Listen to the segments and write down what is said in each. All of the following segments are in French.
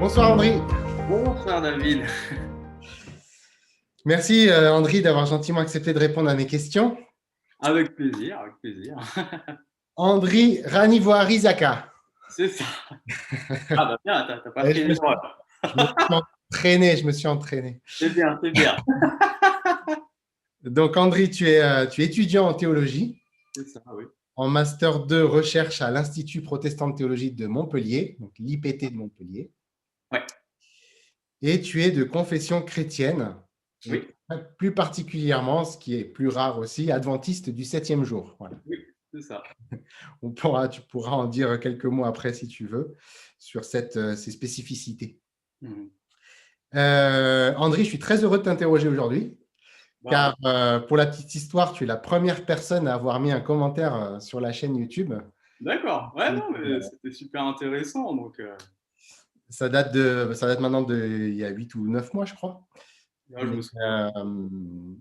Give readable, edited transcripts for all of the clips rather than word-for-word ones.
Bonsoir Andri. Bonsoir David. Merci Andri d'avoir gentiment accepté de répondre à mes questions. Avec plaisir, avec plaisir. Andri Ranivoarizaka. C'est ça. Ah bah bien, t'as pas Et fait une erreur. je me suis entraîné. C'est bien, c'est bien. Donc Andri, tu es étudiant en théologie, C'est ça, oui. en master 2 recherche à l'Institut protestant de théologie de Montpellier, donc l'IPT de Montpellier. Ouais. Et tu es de confession chrétienne, et Oui, plus particulièrement, ce qui est plus rare aussi, adventiste du 7e jour. Voilà. oui, c'est ça. Tu pourras en dire quelques mots après si tu veux sur ces spécificités. Mhm. Andri, je suis très heureux de t'interroger aujourd'hui, Bah, car pour la petite histoire, tu es la première personne à avoir mis un commentaire sur la chaîne YouTube. d'accord. Ouais, Et, non, mais c'était super intéressant. Donc, ça date maintenant il y a 8 ou 9 mois, je crois. là, je me souviens.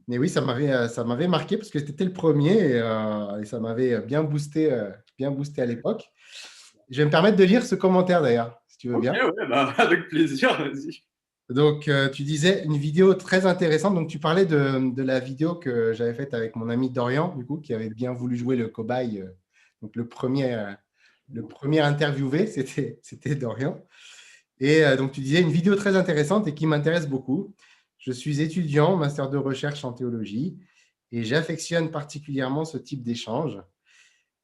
Mais oui, ça m'avait marqué parce que c'était le premier et ça m'avait bien boosté à l'époque. Je vais me permettre de lire ce commentaire d'ailleurs, si tu veux Ok, bien. ouais, bah, avec plaisir, vas-y. Donc, tu disais une vidéo très intéressante. Donc, tu parlais de la vidéo que j'avais faite avec mon ami Dorian, du coup, qui avait bien voulu jouer le cobaye. Donc, le premier interviewé, c'était Dorian. Et donc, tu disais une vidéo très intéressante et qui m'intéresse beaucoup. Je suis étudiant, master de recherche en théologie, et j'affectionne particulièrement ce type d'échange.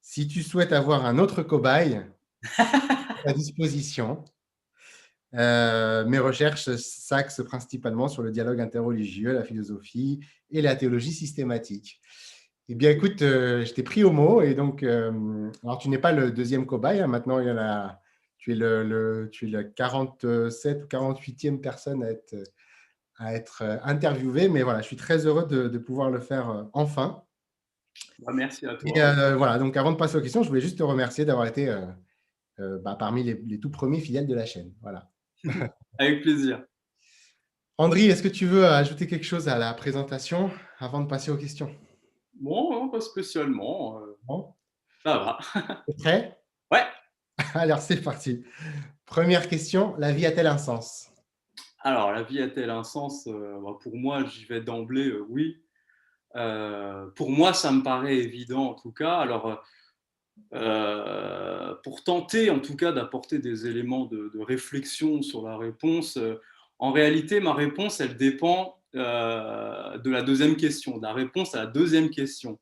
Si tu souhaites avoir un autre cobaye à disposition, mes recherches s'axent principalement sur le dialogue interreligieux, la philosophie et la théologie systématique. Eh bien, écoute, je t'ai pris au mot et donc, alors tu n'es pas le deuxième cobaye, hein, maintenant tu es la 47 ou 48e personne à être interviewée, mais voilà, je suis très heureux de pouvoir le faire enfin. Bah, merci à Et toi. voilà, donc avant de passer aux questions, je voulais juste te remercier d'avoir été parmi les tout premiers fidèles de la chaîne. Voilà. Avec plaisir. Andri, est-ce que tu veux ajouter quelque chose à la présentation avant de passer aux questions? Bon, non, pas spécialement. Bon, Ça va. t'es prêt? Ouais. Alors, c'est parti. Première question, la vie a-t-elle un sens? Alors, la vie a-t-elle un sens? Bah, pour moi, j'y vais d'emblée, oui. Pour moi, ça me paraît évident en tout cas. Alors, pour tenter en tout cas d'apporter des éléments de réflexion sur la réponse, en réalité, ma réponse, elle dépend de la deuxième question, de la réponse à la deuxième question.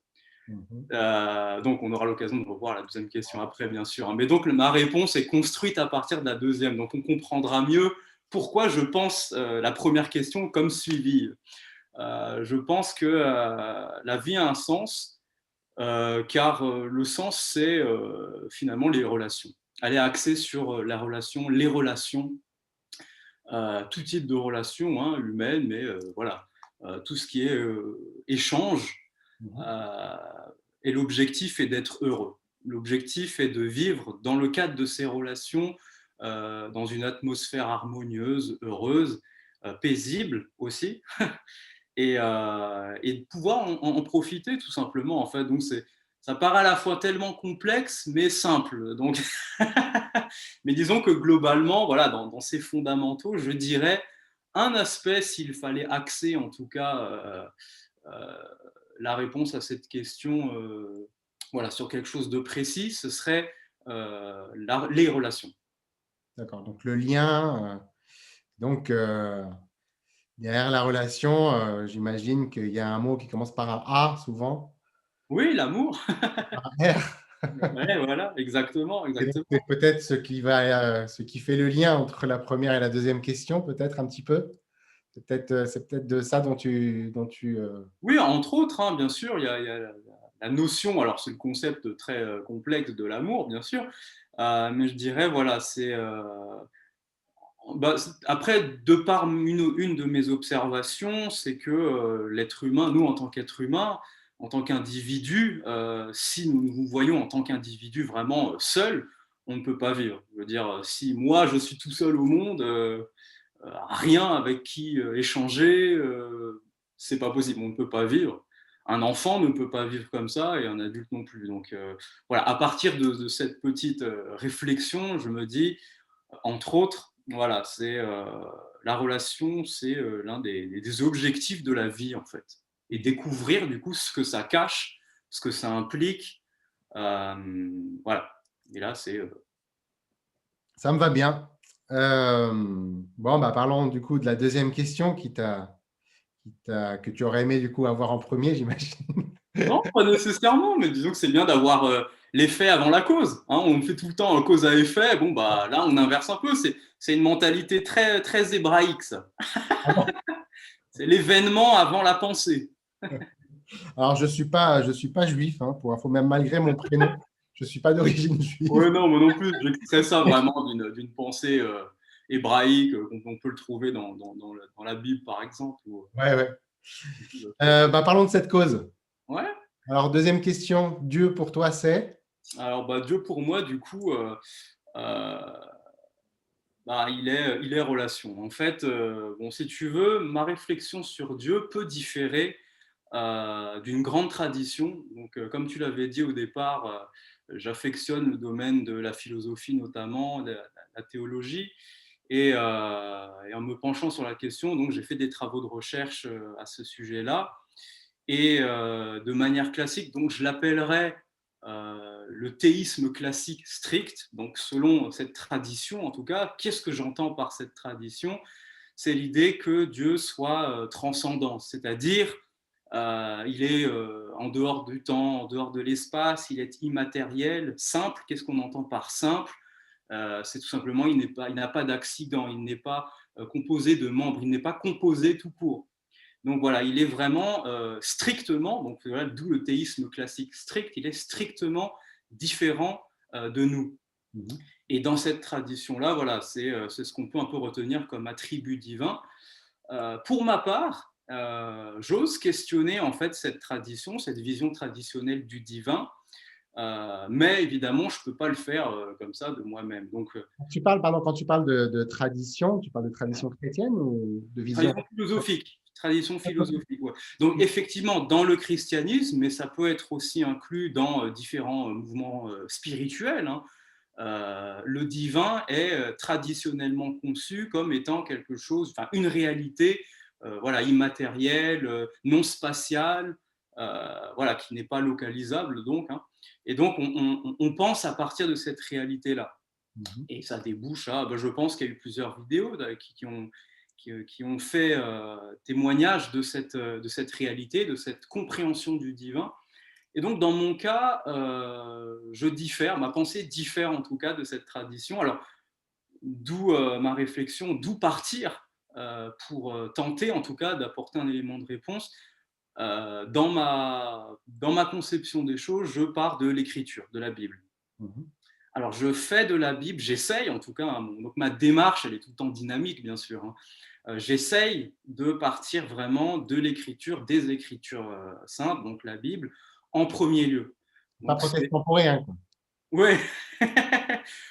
Mhm. Donc, on aura l'occasion de revoir la deuxième question après, bien sûr, hein. Mais donc, ma réponse est construite à partir de la deuxième. Donc, on comprendra mieux pourquoi je pense la première question comme suivie. Je pense que la vie a un sens, car le sens, c'est finalement les relations. Elle est axée sur la relation, les relations, tout type de relations, hein, humaines, mais voilà, tout ce qui est échange. Mhm. Euh, et l'objectif est d'être heureux. L'objectif est de vivre dans le cadre de ces relations, dans une atmosphère harmonieuse, heureuse, paisible aussi, et de pouvoir en profiter tout simplement. En fait, donc ça paraît à la fois tellement complexe mais simple. Donc, mais disons que globalement, voilà, dans ces fondamentaux, je dirais un aspect, s'il fallait axer en tout cas euh, la réponse à cette question, voilà, sur quelque chose de précis, ce serait les relations. D'accord. Donc, le lien, donc, derrière la relation, j'imagine qu'il y a un mot qui commence par un A souvent, Oui, l'amour. un R. Ouais, voilà, exactement, Et donc, exactement. c'est peut-être ce qui fait le lien entre la première et la deuxième question, peut-être un petit peu. C'est peut-être de ça dont tu. Oui, entre autres, hein, bien sûr, il y a la notion, alors c'est le concept très complexe de l'amour, bien sûr, mais je dirais, voilà, bah, après, de par une de mes observations, c'est que l'être humain, nous en tant qu'être humain, en tant qu'individu, si nous nous voyons en tant qu'individu vraiment seul, on ne peut pas vivre. Je veux dire, si moi je suis tout seul au monde, rien avec qui échanger, c'est pas possible, on ne peut pas vivre. Un enfant ne peut pas vivre comme ça et un adulte non plus. Donc voilà, à partir de cette petite réflexion, je me dis, entre autres, Voilà, la relation, c'est l'un des objectifs de la vie, en fait. Et découvrir, du coup, ce que ça cache, ce que ça implique. Voilà. Et là, Ça me va bien. Bon, bah, parlons du coup de la deuxième question que tu aurais aimé du coup avoir en premier, j'imagine. Non, pas nécessairement, mais disons que c'est bien d'avoir l'effet avant la cause. Hein. On fait tout le temps cause à effet. Bon, bah, là, on inverse un peu. C'est une mentalité très, très hébraïque, ça. C'est l'événement avant la pensée. Alors, je suis pas juif, hein, pour info, même malgré mon prénom, je suis pas d'origine juive. Oui, non, moi non plus. J'extrais ça vraiment d'une pensée hébraïque qu'on peut le trouver dans la Bible, par exemple. Ouais, ouais. Bah, parlons de cette cause. Ouais. Alors, deuxième question, Dieu pour toi, c'est? Alors, bah, Dieu, pour moi, du coup, euh, bah, il est relation. En fait, bon, si tu veux, ma réflexion sur Dieu peut différer d'une grande tradition. Donc, comme tu l'avais dit au départ, j'affectionne le domaine de la philosophie notamment, de la théologie. Et en me penchant sur la question, donc j'ai fait des travaux de recherche à ce sujet-là. Et de manière classique, donc je l'appellerais le théisme classique strict. Donc selon cette tradition, en tout cas, qu'est-ce que j'entends par cette tradition? C'est l'idée que Dieu soit transcendant, c'est-à-dire il est en dehors du temps, en dehors de l'espace, il est immatériel, simple. Qu'est-ce qu'on entend par simple? C'est tout simplement, il n'a pas d'accident, il n'est pas composé de membres, il n'est pas composé tout court. Donc voilà, il est vraiment strictement, donc voilà, d'où le théisme classique strict, il est strictement différent de nous. Mhm. Et dans cette tradition-là, voilà, c'est ce qu'on peut un peu retenir comme attribut divin. Pour ma part, j'ose questionner en fait cette tradition, cette vision traditionnelle du divin, mais évidemment, je ne peux pas le faire comme ça de moi-même. Donc, Tu parles, pardon, quand tu parles de tradition, tu parles de tradition chrétienne ou de vision? tradition philosophique. Tradition philosophique, ouais. Donc, effectivement, dans le christianisme, mais ça peut être aussi inclus dans différents mouvements spirituels, hein, le divin est traditionnellement conçu comme étant quelque chose, enfin une réalité voilà, immatérielle, non spatiale, voilà, qui n'est pas localisable donc. Hein. Et donc on pense à partir de cette réalité-là. Mhm. Et ça débouche à, ben, je pense qu'il y a eu plusieurs vidéos qui ont fait témoignage de cette réalité, de cette compréhension du divin. Et donc, dans mon cas, je diffère, ma pensée diffère en tout cas de cette tradition. Alors, d'où ma réflexion, d'où partir pour tenter en tout cas d'apporter un élément de réponse. Dans ma conception des choses, je pars de l'écriture, de la Bible. Mhm. Alors, je fais de la Bible, j'essaye en tout cas, hein, donc ma démarche, elle est tout le temps dynamique, bien sûr. Hein. J'essaye de partir vraiment de l'écriture, des écritures saintes, donc la Bible, en premier lieu. Pas Donc, protestant pour rien, quoi. ouais.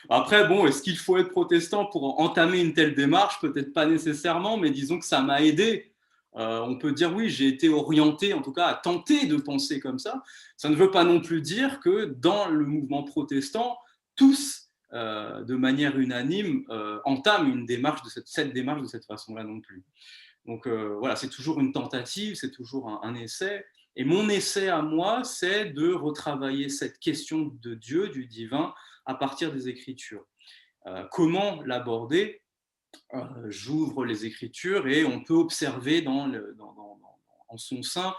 Après, bon, est-ce qu'il faut être protestant pour entamer une telle démarche? Peut-être pas nécessairement, mais disons que ça m'a aidé. On peut dire oui, j'ai été orienté, en tout cas, à tenter de penser comme ça. Ça ne veut pas non plus dire que dans le mouvement protestant, tous, de manière unanime, entament une démarche cette démarche de cette façon-là non plus. Donc voilà, c'est toujours une tentative, c'est toujours un essai. Et mon essai à moi, c'est de retravailler cette question de Dieu, du divin, à partir des Écritures. Comment l'aborder? J'ouvre les Écritures et on peut observer en son sein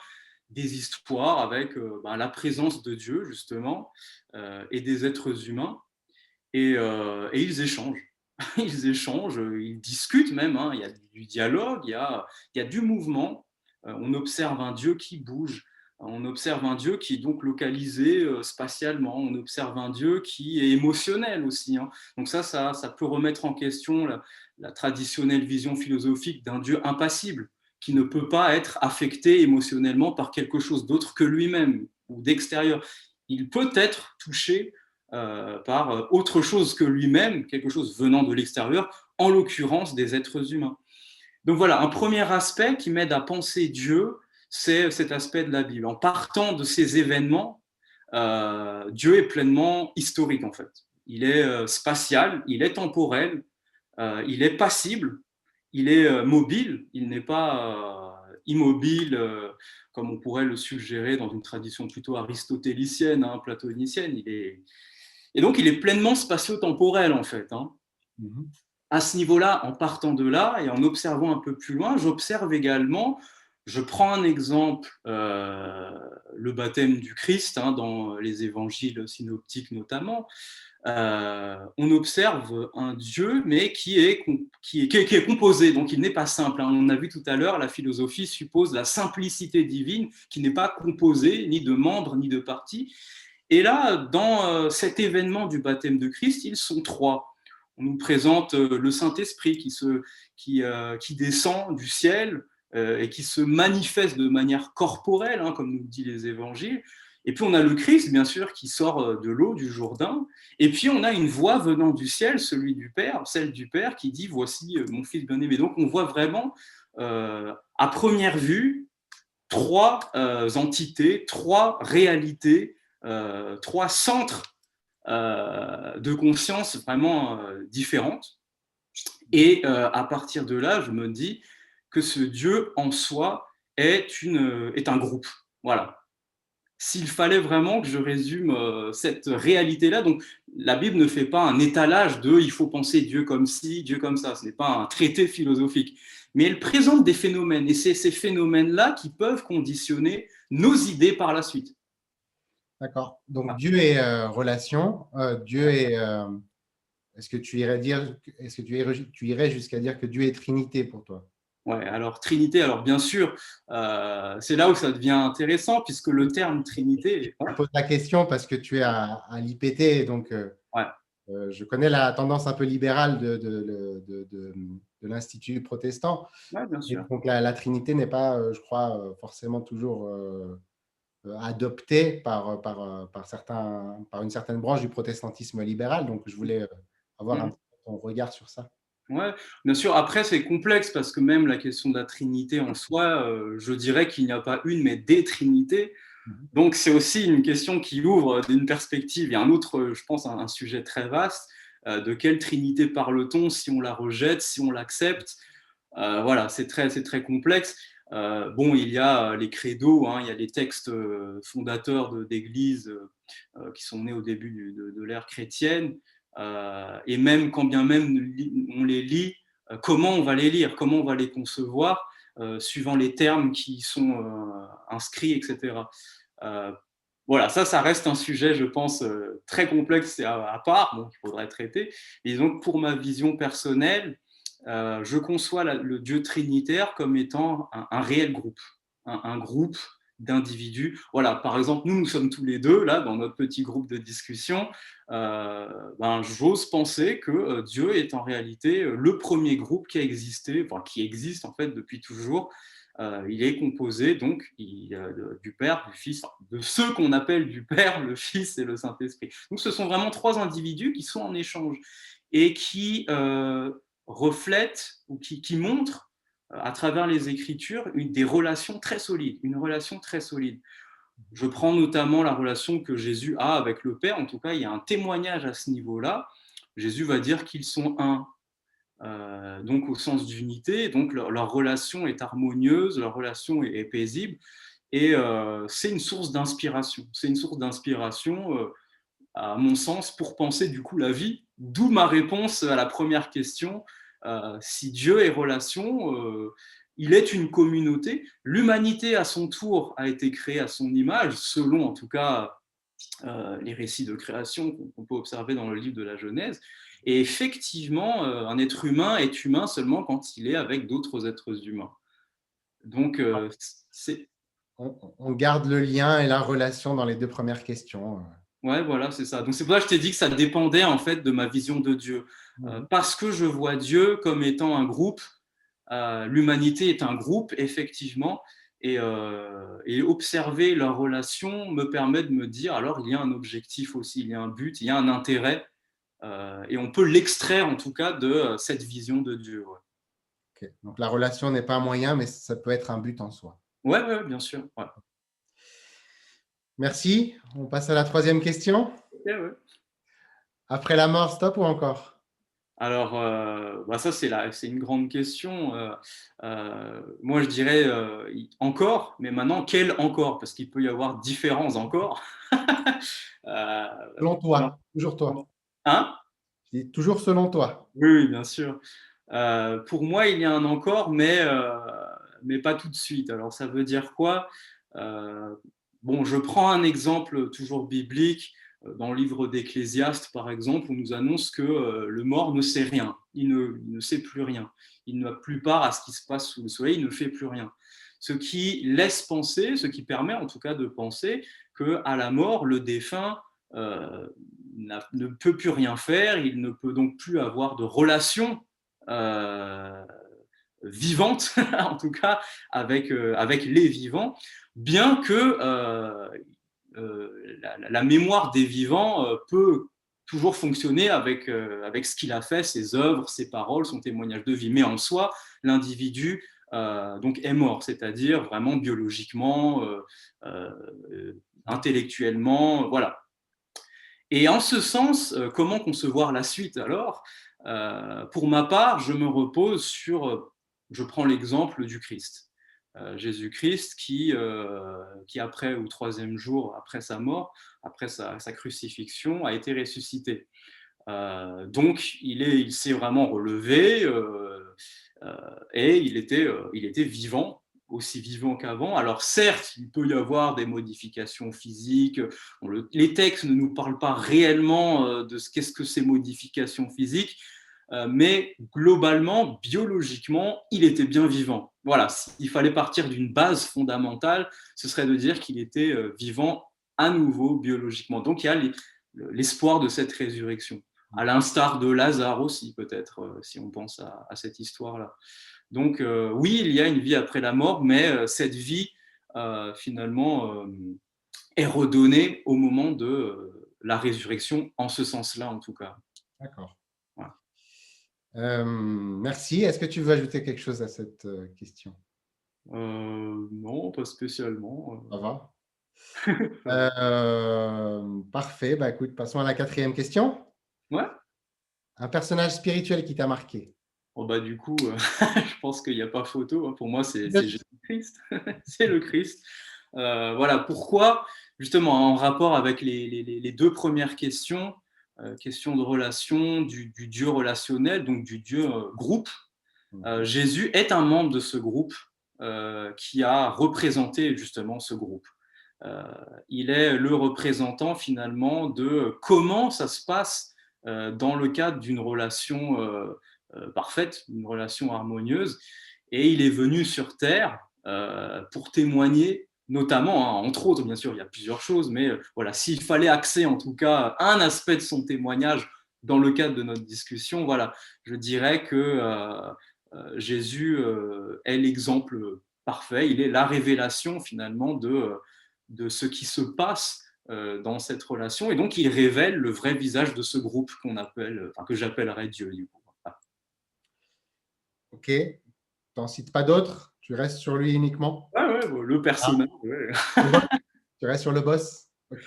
des histoires avec la présence de Dieu, justement, et des êtres humains. Et ils échangent. Ils échangent, ils discutent même, hein. Il y a du dialogue, il y a du mouvement. On observe un Dieu qui bouge, on observe un Dieu qui est donc localisé spatialement, on observe un Dieu qui est émotionnel aussi. Hein. Donc ça peut remettre en question la traditionnelle vision philosophique d'un Dieu impassible, qui ne peut pas être affecté émotionnellement par quelque chose d'autre que lui-même ou d'extérieur. Il peut être touché par autre chose que lui-même, quelque chose venant de l'extérieur, en l'occurrence des êtres humains. Donc voilà, un premier aspect qui m'aide à penser Dieu, c'est cet aspect de la Bible. En partant de ces événements, Dieu est pleinement historique en fait. Il est spatial, il est temporel, il est passible, il est mobile, il n'est pas immobile comme on pourrait le suggérer dans une tradition plutôt aristotélicienne, hein, platonicienne. Et donc, il est pleinement spatio-temporel, en fait. Hein. À ce niveau-là, en partant de là et en observant un peu plus loin, j'observe également, je prends un exemple, le baptême du Christ, hein, dans les évangiles synoptiques notamment. On observe un Dieu, mais qui est composé, donc il n'est pas simple. Hein. On a vu tout à l'heure, la philosophie suppose la simplicité divine, qui n'est pas composée ni de membres ni de parties. Et là, dans cet événement du baptême de Christ, ils sont trois. On nous présente le Saint-Esprit qui descend du ciel et qui se manifeste de manière corporelle, hein, comme nous dit les évangiles. Et puis on a le Christ, bien sûr, qui sort de l'eau du Jourdain. Et puis on a une voix venant du ciel, celle du Père, qui dit « Voici mon Fils bien-aimé ». Donc on voit vraiment, à première vue, trois entités, trois réalités, trois centres de conscience vraiment différentes. Et à partir de là, je me dis que ce Dieu en soi est un groupe. Voilà. S'il fallait vraiment que je résume cette réalité-là, donc la Bible ne fait pas un étalage de « il faut penser Dieu comme ci, Dieu comme ça », ce n'est pas un traité philosophique, mais elle présente des phénomènes, et c'est ces phénomènes-là qui peuvent conditionner nos idées par la suite. D'accord. Donc Dieu est relation, Dieu est… est-ce que tu irais jusqu'à dire que Dieu est Trinité pour toi? Ouais, alors Trinité, alors bien sûr, c'est là où ça devient intéressant, puisque le terme Trinité… Je pose la question parce que tu es à l'IPT, donc Ouais. Je connais la tendance un peu libérale de l'Institut protestant. Ouais, bien sûr. Donc la Trinité n'est pas, je crois, forcément toujours adoptée par une certaine branche du protestantisme libéral. Donc je voulais avoir un peu ton regard sur ça. Ouais, bien sûr. Après, c'est complexe parce que même la question de la Trinité en soi, je dirais qu'il n'y a pas une, mais des Trinités. Donc, c'est aussi une question qui ouvre d'une perspective. Il y a un autre, je pense, un sujet très vaste. De quelle Trinité parle-t-on, si on la rejette, si on l'accepte? Voilà, c'est très complexe. Bon, il y a les credos, hein, il y a les textes fondateurs d'Église qui sont nés au début de l'ère chrétienne. Et même quand bien même on les lit, comment on va les lire, comment on va les concevoir, suivant les termes qui sont inscrits, etc. Voilà, ça reste un sujet, je pense, très complexe et à part, donc il faudrait traiter. Et donc, pour ma vision personnelle, je conçois le Dieu trinitaire comme étant un réel groupe, un groupe d'individus. Voilà, par exemple, nous sommes tous les deux, là, dans notre petit groupe de discussion. J'ose penser que Dieu est en réalité le premier groupe qui a existé, enfin, qui existe en fait depuis toujours. Il est composé donc du Père, du Fils, de ceux qu'on appelle du Père, le Fils et le Saint-Esprit. Donc ce sont vraiment trois individus qui sont en échange et qui reflètent ou qui montrent à travers les Écritures des relations très solides, une relation très solide. Je prends notamment la relation que Jésus a avec le Père, en tout cas il y a un témoignage à ce niveau-là. Jésus va dire qu'ils sont un. Donc au sens d'unité, donc leur relation est harmonieuse, leur relation est paisible, et c'est une source d'inspiration. C'est une source d'inspiration, à mon sens, pour penser du coup la vie, d'où ma réponse à la première question. Si Dieu est relation, il est une communauté. L'humanité, à son tour, a été créée à son image, selon en tout cas les récits de création qu'on peut observer dans le livre de la Genèse. Et effectivement, un être humain est humain seulement quand il est avec d'autres êtres humains. Donc, c'est… On garde le lien et la relation dans les deux premières questions. Ouais, voilà, c'est ça. Donc, c'est pour ça que je t'ai dit que ça dépendait en fait de ma vision de Dieu. Parce que je vois Dieu comme étant un groupe, l'humanité est un groupe, effectivement, et observer leur relation me permet de me dire, alors il y a un objectif aussi, il y a un but, il y a un intérêt, et on peut l'extraire en tout cas de cette vision de Dieu. Ouais. Okay. Donc la relation n'est pas un moyen, mais ça peut être un but en soi. Ouais, bien sûr. Ouais. Merci. On passe à la troisième question. Okay, ouais. Après la mort, stop ou encore? Alors, ça, c'est une grande question. Moi, je dirais encore, mais maintenant, quel encore? Parce qu'il peut y avoir différents encore. Euh, Selon alors, toi, toujours toi. hein? Je dis toujours selon toi. Oui, oui, bien sûr. Pour moi, il y a un encore, mais pas tout de suite. Alors, ça veut dire quoi? Euh, Bon, je prends un exemple toujours biblique. Dans le livre d'Ecclésiaste, par exemple, on nous annonce que le mort ne sait rien. Il ne sait plus rien. Il n'a plus part à ce qui se passe sous le soleil, il ne fait plus rien. Ce qui laisse penser, ce qui permet en tout cas de penser qu'à la mort, le défunt euh, ne peut plus rien faire, il ne peut donc plus avoir de relation euh, vivante, en tout cas avec les vivants, bien que la mémoire des vivants peut toujours fonctionner avec ce qu'il a fait, ses œuvres, ses paroles, son témoignage de vie. Mais en soi, l'individu donc est mort, c'est-à-dire vraiment biologiquement, intellectuellement, voilà. Et en ce sens, comment concevoir la suite alors? Pour ma part, je me repose sur, je prends l'exemple du Christ. Jésus-Christ qui, après, au troisième jour, après sa mort, après sa crucifixion, a été ressuscité. Donc, il s'est vraiment relevé et il était vivant, aussi vivant qu'avant. Alors, certes, il peut y avoir des modifications physiques. Les textes ne nous parlent pas réellement de qu'est-ce que ces modifications physiques, mais globalement, biologiquement, il était bien vivant. Voilà, il fallait partir d'une base fondamentale, ce serait de dire qu'il était vivant à nouveau biologiquement. Donc, il y a l'espoir de cette résurrection à l'instar de Lazare aussi, peut-être, si on pense à cette histoire-là. Donc, oui, il y a une vie après la mort, mais cette vie, finalement, est redonnée au moment de la résurrection, en ce sens-là, en tout cas. D'accord. Voilà. Merci. Est-ce que tu veux ajouter quelque chose à cette question? Non, pas spécialement. Ça va. Ça va. Parfait. Bah, écoute, passons à la quatrième question. Ouais. Un personnage spirituel qui t'a marqué? Oh, bah, du coup, je pense qu'il n'y a pas photo, hein. Pour moi, c'est Jésus-Christ. C'est le Christ. Voilà pourquoi, justement, en rapport avec les deux premières questions, question de relation, du Dieu relationnel, donc du Dieu groupe. Jésus est un membre de ce groupe qui a représenté justement ce groupe. Euh, il est le représentant finalement de comment ça se passe dans le cadre d'une relation parfaite, une relation harmonieuse. Et il est venu sur Terre pour témoigner, notamment, hein, entre autres, bien sûr, il y a plusieurs choses, mais voilà, s'il fallait axer en tout cas un aspect de son témoignage dans le cadre de notre discussion, voilà, je dirais que Jésus est l'exemple parfait, il est la révélation finalement de ce qui se passe dans cette relation, et donc il révèle le vrai visage de ce groupe qu'on appelle, enfin, que j'appellerais Dieu du coup. Voilà. Ok. Tu n'en cites pas d'autres? Tu restes sur lui uniquement? Ouais, ouais, le Ah, personnage. Ouais. le boss. Tu restes sur le boss? Ok.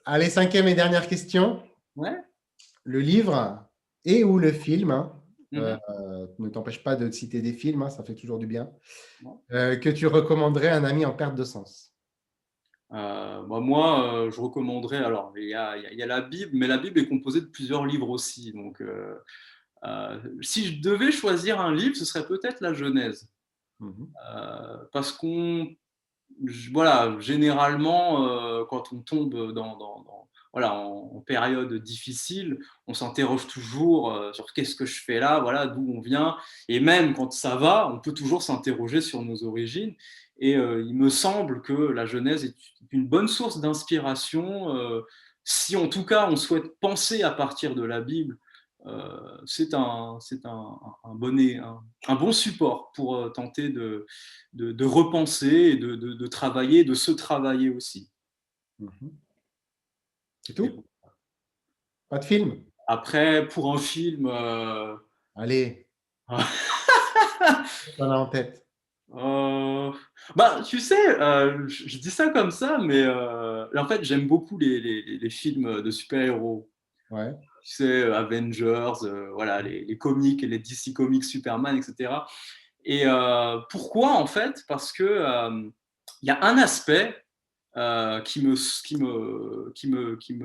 Allez, cinquième et dernière question. Ouais. Le livre et ou le film, hein, Mhm. ne t'empêche pas de citer des films, hein, ça fait toujours du bien, Ouais. que tu recommanderais à un ami en perte de sens? Moi, je recommanderais. Alors, il y a la Bible, mais la Bible est composée de plusieurs livres aussi. Donc, si je devais choisir un livre, ce serait peut-être la Genèse. Mhm. Parce voilà, généralement, quand on tombe voilà, en période difficile, on s'interroge toujours sur qu'est-ce que je fais là, voilà, d'où on vient. Et même quand ça va, on peut toujours s'interroger sur nos origines. Et il me semble que la Genèse est une bonne source d'inspiration. Si en tout cas on souhaite penser à partir de la Bible, c'est un bon support pour tenter de repenser, de travailler, de se travailler aussi. Mhm. C'est Mais tout? bon. Pas de film? Après, pour un film, Allez, t'en as en tête. tu sais, je dis ça comme ça, mais en fait, j'aime beaucoup les films de super-héros. Ouais. tu sais, Avengers, voilà, les comics, les DC Comics, Superman, etc. Et pourquoi en fait? Parce que il y a un aspect qui me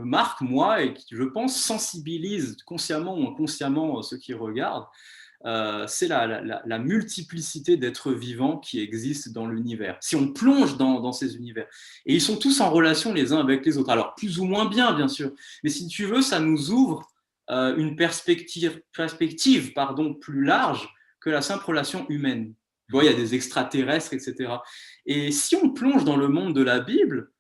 marque, moi, et qui, je pense, sensibilise consciemment ou inconsciemment ceux qui regardent, c'est la multiplicité d'êtres vivants qui existent dans l'univers. Si on plonge dans ces univers, et ils sont tous en relation les uns avec les autres, alors plus ou moins bien sûr, mais si tu veux, ça nous ouvre une perspective plus large que la simple relation humaine. Tu vois, il y a des extraterrestres, etc. Et si on plonge dans le monde de la Bible,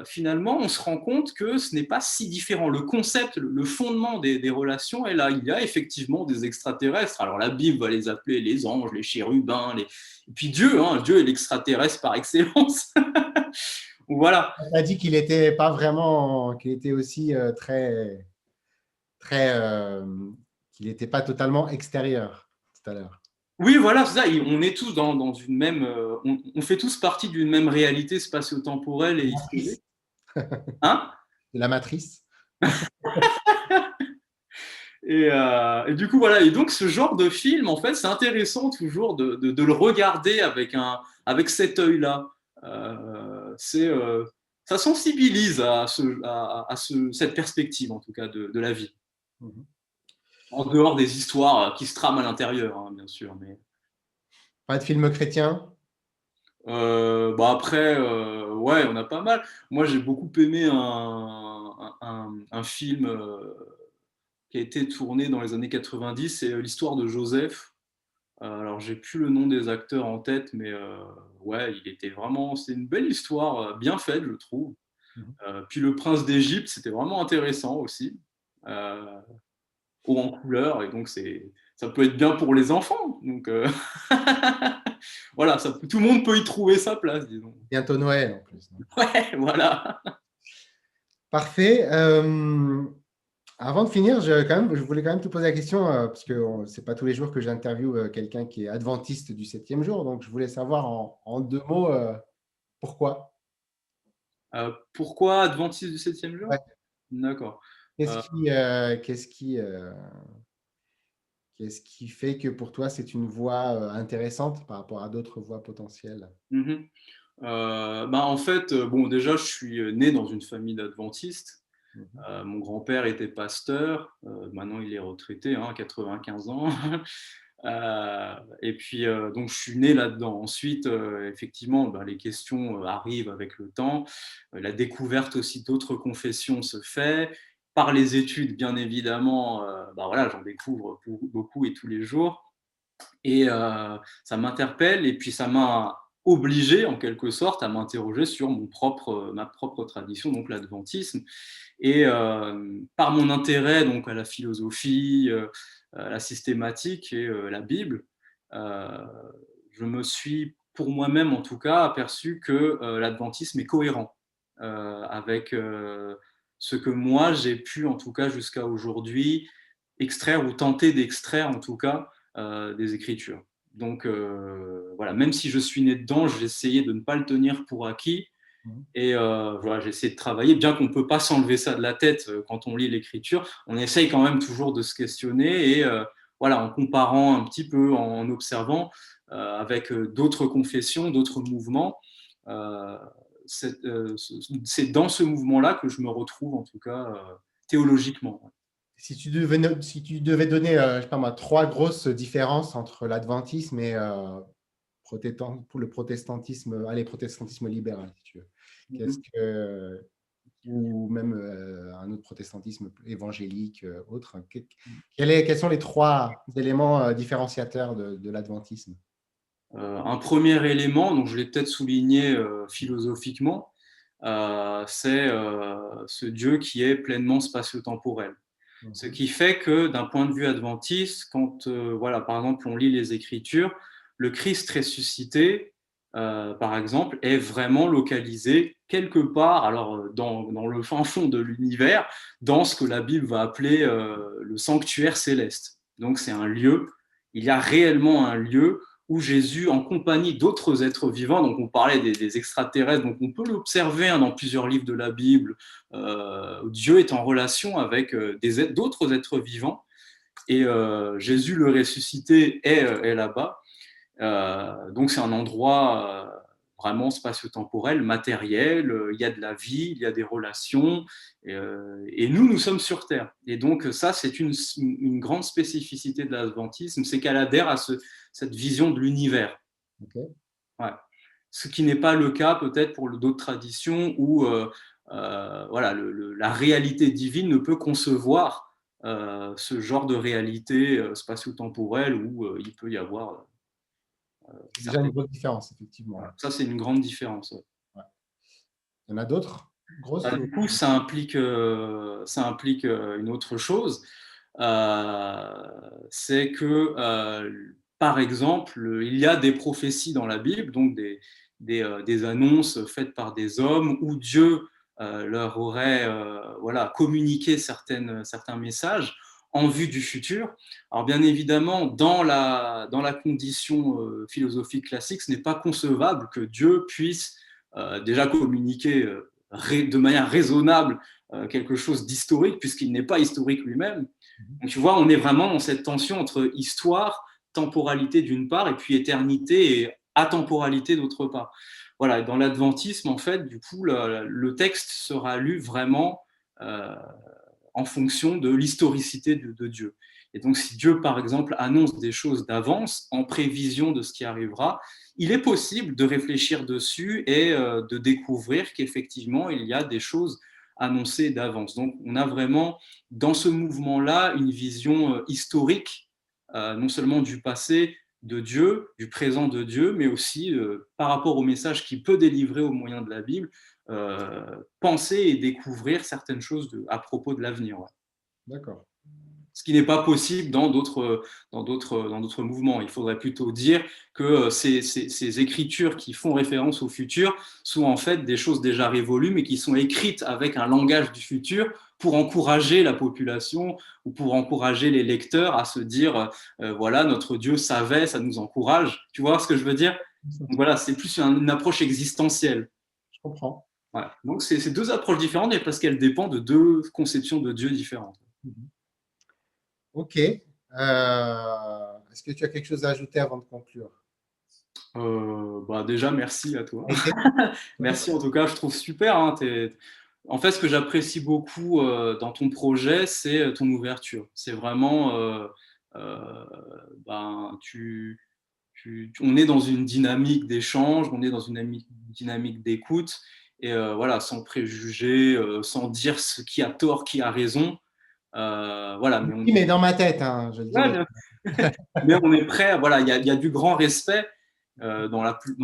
finalement, on se rend compte que ce n'est pas si différent. Le concept, le fondement des relations est là. Il y a effectivement des extraterrestres. Alors la Bible va les appeler les anges, les chérubins, et puis Dieu, hein, Dieu est l'extraterrestre par excellence. Voilà. Tu as dit qu'il n'était pas vraiment, qu'il était aussi très, très, qu'il n'était pas totalement extérieur tout à l'heure. Oui, voilà, c'est ça. On est tous dans une même, on fait tous partie d'une même réalité spatio-temporelle et historique. Hein? De la matrice. Et du coup, voilà. Et donc, ce genre de film, en fait, c'est intéressant toujours de le regarder avec cet œil-là. Ça sensibilise cette perspective, en tout cas, de la vie. Mhm. En dehors des histoires qui se trament à l'intérieur, hein, bien sûr. Mais Pas de film chrétien? après, ouais, on a pas mal. Moi, j'ai beaucoup aimé un film qui a été tourné dans les années 90, c'est l'histoire de Joseph. Alors, j'ai plus le nom des acteurs en tête, mais ouais, c'est une belle histoire, bien faite, je trouve. Mhm. Puis le prince d'Égypte, c'était vraiment intéressant aussi, euh, haut en couleur, et donc ça peut être bien pour les enfants. Donc voilà, tout le monde peut y trouver sa place, disons. Bientôt Noël en plus. Ouais, voilà. Parfait. Avant de finir, je voulais quand même te poser la question, parce que ce n'est pas tous les jours que j'interviewe quelqu'un qui est adventiste du 7e jour. Donc, je voulais savoir en 2 mots pourquoi. Pourquoi Adventiste du 7e jour? Ouais. D'accord. Qu'est-ce Euh, qui, qu'est-ce qui fait que pour toi, c'est une voie intéressante par rapport à d'autres voies potentielles? mhm. En fait, bon, déjà, je suis né dans une famille d'adventistes. Mhm. Mon grand-père était pasteur, maintenant il est retraité, hein, 95 ans. Et puis, donc, je suis né là-dedans. Ensuite, effectivement, les questions arrivent avec le temps. La découverte aussi d'autres confessions se fait. Par les études, bien évidemment, voilà, j'en découvre beaucoup et tous les jours. Et ça m'interpelle, et puis ça m'a obligé, en quelque sorte, à m'interroger sur ma propre tradition, donc l'adventisme. Et par mon intérêt donc, à la philosophie, à la systématique et la Bible, euh, je me suis, pour moi-même en tout cas, aperçu que l'adventisme est cohérent avec ce que moi j'ai pu, en tout cas jusqu'à aujourd'hui, extraire ou tenter d'extraire, en tout cas, des Écritures. Donc voilà, même si je suis né dedans, j'ai essayé de ne pas le tenir pour acquis. Mhm. Et voilà, j'ai essayé de travailler, bien qu'on ne peut pas s'enlever ça de la tête quand on lit l'Écriture, on essaye quand même toujours de se questionner, et voilà, en comparant un petit peu, en observant avec d'autres confessions, d'autres mouvements. euh, c'est dans ce mouvement-là que je me retrouve, en tout cas, théologiquement. Si tu devais donner, je sais pas moi, 3 grosses différences entre l'adventisme et pour le protestantisme, allez, protestantisme libéral, si tu veux. Qu'est-ce Mhm. que, ou même un autre protestantisme évangélique, autre. Quels sont les 3 éléments différenciateurs de l'adventisme? Un premier élément, donc je l'ai peut-être souligné philosophiquement, c'est ce Dieu qui est pleinement spatio-temporel. Ce Mhm. qui fait que d'un point de vue adventiste, quand voilà, par exemple on lit les Écritures, le Christ ressuscité, par exemple, est vraiment localisé quelque part, alors dans le fin fond de l'univers, dans ce que la Bible va appeler le sanctuaire céleste. Donc c'est un lieu, il y a réellement un lieu où Jésus, en compagnie d'autres êtres vivants, donc on parlait des extraterrestres, donc on peut l'observer dans plusieurs livres de la Bible, Dieu est en relation avec d'autres êtres vivants, et Jésus le ressuscité est là-bas. Donc c'est un endroit vraiment spatio-temporel, matériel, il y a de la vie, il y a des relations, et nous sommes sur Terre. Et donc ça, c'est une grande spécificité de l'adventisme, c'est qu'elle adhère à cette vision de l'univers. Okay. Ouais. Ce qui n'est pas le cas peut-être pour d'autres traditions où voilà, la réalité divine ne peut concevoir ce genre de réalité spatio-temporelle où il peut y avoir C'est déjà une grosse différence, effectivement. voilà. Ça, c'est une grande différence. Ouais. Ouais. Il y en a d'autres grosses Du coup, ça implique une autre chose. C'est que, par exemple, il y a des prophéties dans la Bible, donc des annonces faites par des hommes où Dieu leur aurait voilà, communiqué certains messages en vue du futur. Alors bien évidemment, dans la condition philosophique classique, ce n'est pas concevable que Dieu puisse déjà communiquer de manière raisonnable quelque chose d'historique, puisqu'il n'est pas historique lui-même. Donc tu vois, on est vraiment dans cette tension entre histoire, temporalité d'une part, et puis éternité et atemporalité d'autre part. Voilà, dans l'adventisme, en fait, du coup, le texte sera lu vraiment en fonction de l'historicité de Dieu. Et donc, si Dieu, par exemple, annonce des choses d'avance, en prévision de ce qui arrivera, il est possible de réfléchir dessus et de découvrir qu'effectivement, il y a des choses annoncées d'avance. Donc, on a vraiment, dans ce mouvement-là, une vision historique, non seulement du passé de Dieu, du présent de Dieu, mais aussi par rapport au message qu'il peut délivrer au moyen de la Bible, penser et découvrir certaines choses à propos de l'avenir. Ouais. D'accord. Ce qui n'est pas possible dans d'autres mouvements. Il faudrait plutôt dire que ces écritures qui font référence au futur sont en fait des choses déjà révolues, mais qui sont écrites avec un langage du futur pour encourager la population ou pour encourager les lecteurs à se dire voilà, notre Dieu savait, ça nous encourage. Tu vois ce que je veux dire? Donc voilà, c'est plus une approche existentielle. Je comprends. Voilà. Donc c'est deux approches différentes, mais parce qu'elles dépendent de deux conceptions de Dieu différentes. Ok. Est-ce que tu as quelque chose à ajouter avant de conclure? Déjà, merci à toi. Okay. Merci en tout cas, je trouve super. En fait, ce que j'apprécie beaucoup dans ton projet, c'est ton ouverture. C'est vraiment, on est dans une dynamique d'échange, on est dans une dynamique d'écoute, et voilà, sans préjugés, sans dire ce qui a tort, qui a raison. Voilà, Oui, mais dans ma tête, hein, je le dis. Ouais, mais on est prêt. Voilà, il y a du grand respect. En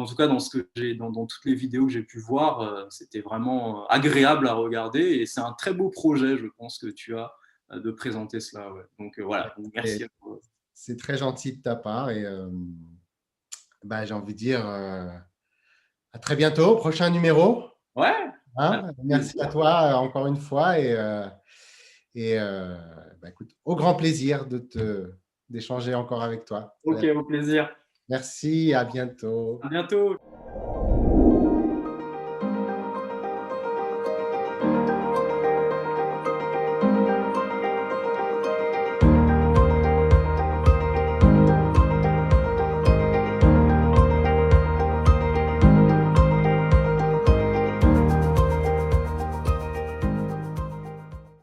tout cas, dans toutes les vidéos que j'ai pu voir, c'était vraiment agréable à regarder, et c'est un très beau projet, je pense, que tu as de présenter cela. Ouais. Donc voilà, merci à toi. C'est très gentil de ta part, et j'ai envie de dire à très bientôt, prochain numéro. Ouais. Hein, merci à toi encore une fois, et écoute, au grand plaisir d'échanger encore avec toi. Ok, au plaisir. Merci, à bientôt. À bientôt.